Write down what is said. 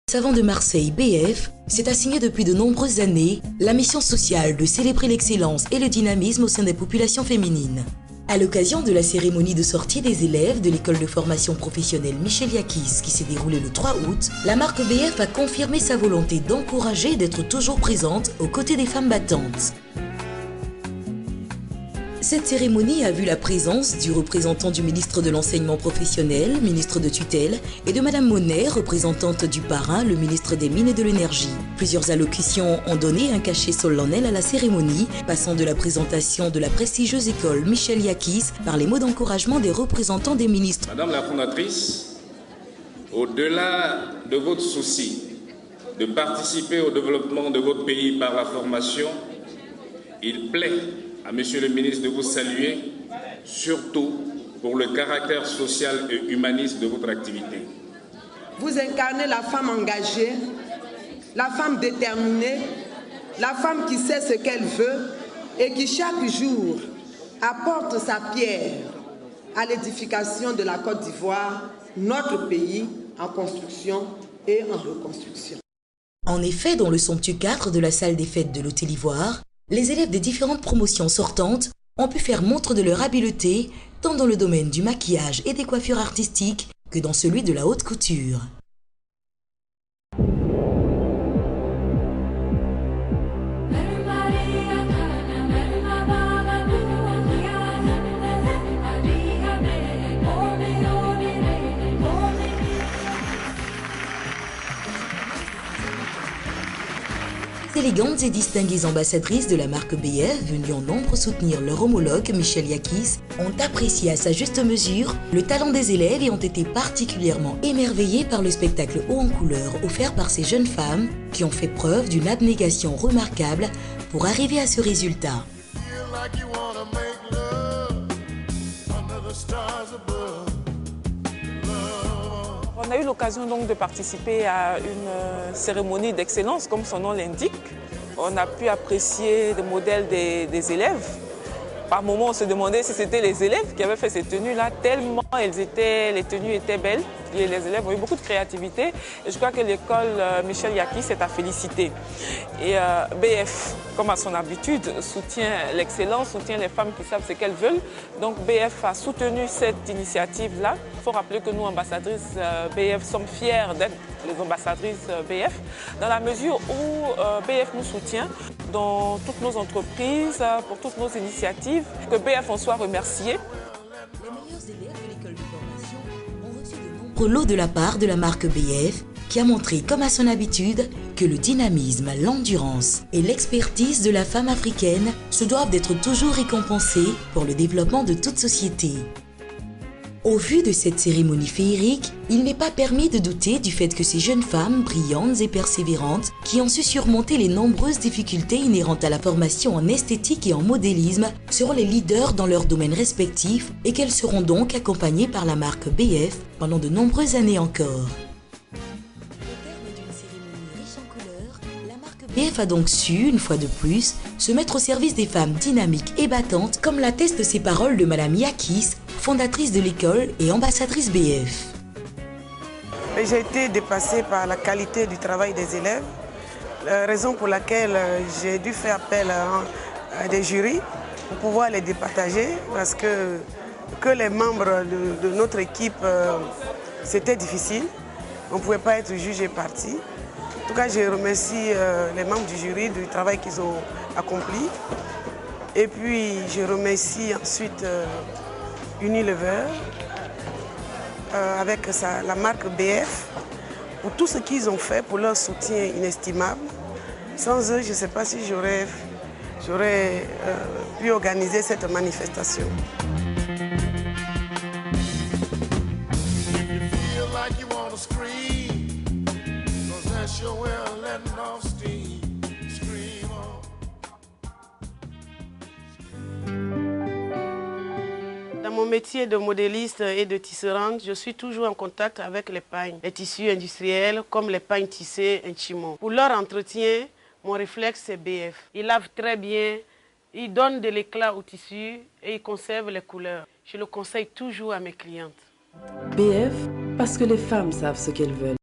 Savants de Marseille, BF, s'est assigné depuis de nombreuses années la mission sociale de célébrer l'excellence et le dynamisme au sein des populations féminines. À l'occasion de la cérémonie de sortie des élèves de l'école de formation professionnelle Michel Yakis qui s'est déroulée le 3 août, la marque BF a confirmé sa volonté d'encourager et d'être toujours présente aux côtés des femmes battantes. Cette cérémonie a vu la présence du représentant du ministre de l'Enseignement professionnel, ministre de tutelle, et de Madame Monet, représentante du parrain, le ministre des Mines et de l'Énergie. Plusieurs allocutions ont donné un cachet solennel à la cérémonie, passant de la présentation de la prestigieuse école Michel Yakis par les mots d'encouragement des représentants des ministres. Madame la fondatrice, au-delà de votre souci de participer au développement de votre pays par la formation, il plaît à Monsieur le ministre de vous saluer, surtout pour le caractère social et humaniste de votre activité. Vous incarnez la femme engagée, la femme déterminée, la femme qui sait ce qu'elle veut et qui chaque jour apporte sa pierre à l'édification de la Côte d'Ivoire, notre pays en construction et en reconstruction. En effet, dans le somptueux cadre de la salle des fêtes de l'Hôtel Ivoire, les élèves des différentes promotions sortantes ont pu faire montre de leur habileté tant dans le domaine du maquillage et des coiffures artistiques que dans celui de la haute couture. Élégantes et distinguées ambassadrices de la marque BF, venues en nombre soutenir leur homologue Michel Yakis, ont apprécié à sa juste mesure le talent des élèves et ont été particulièrement émerveillés par le spectacle haut en couleur offert par ces jeunes femmes qui ont fait preuve d'une abnégation remarquable pour arriver à ce résultat. On a eu l'occasion donc de participer à une cérémonie d'excellence, comme son nom l'indique. On a pu apprécier le modèle des élèves. Par moments, on se demandait si c'était les élèves qui avaient fait ces tenues-là, tellement les tenues étaient belles. Et les élèves ont eu beaucoup de créativité. Et je crois que l'école Michel Yakis est à féliciter. Et BF, comme à son habitude, soutient l'excellence, soutient les femmes qui savent ce qu'elles veulent. Donc BF a soutenu cette initiative-là. Il faut rappeler que nous, ambassadrices BF, sommes fiers d'être les ambassadrices BF, dans la mesure où BF nous soutient dans toutes nos entreprises, pour toutes nos initiatives, que BF en soit remercié. Les meilleurs élèves de l'école de formation ont reçu de nombreux lots de la part de la marque BF, qui a montré, comme à son habitude, que le dynamisme, l'endurance et l'expertise de la femme africaine se doivent d'être toujours récompensés pour le développement de toute société. Au vu de cette cérémonie féerique, il n'est pas permis de douter du fait que ces jeunes femmes brillantes et persévérantes, qui ont su surmonter les nombreuses difficultés inhérentes à la formation en esthétique et en modélisme, seront les leaders dans leurs domaines respectifs et qu'elles seront donc accompagnées par la marque BF pendant de nombreuses années encore. Au terme d'une cérémonie riche en couleurs, la marque BF a donc su, une fois de plus, se mettre au service des femmes dynamiques et battantes, comme l'attestent ces paroles de Madame Yakis, fondatrice de l'école et ambassadrice BF. J'ai été dépassée par la qualité du travail des élèves, la raison pour laquelle j'ai dû faire appel à des jurys pour pouvoir les départager, parce que les membres de notre équipe, c'était difficile. On ne pouvait pas être jugé parti. En tout cas, je remercie les membres du jury du travail qu'ils ont accompli. Et puis, je remercie ensuite Unilever, avec la marque BF, pour tout ce qu'ils ont fait, pour leur soutien inestimable. Sans eux, je ne sais pas si j'aurais pu organiser cette manifestation. Dans mon métier de modéliste et de tisserande, je suis toujours en contact avec les pagnes, les tissus industriels comme les pagnes tissées en chimon. Pour leur entretien, mon réflexe c'est BF. Ils lavent très bien, ils donnent de l'éclat au tissu et ils conservent les couleurs. Je le conseille toujours à mes clientes. BF, parce que les femmes savent ce qu'elles veulent.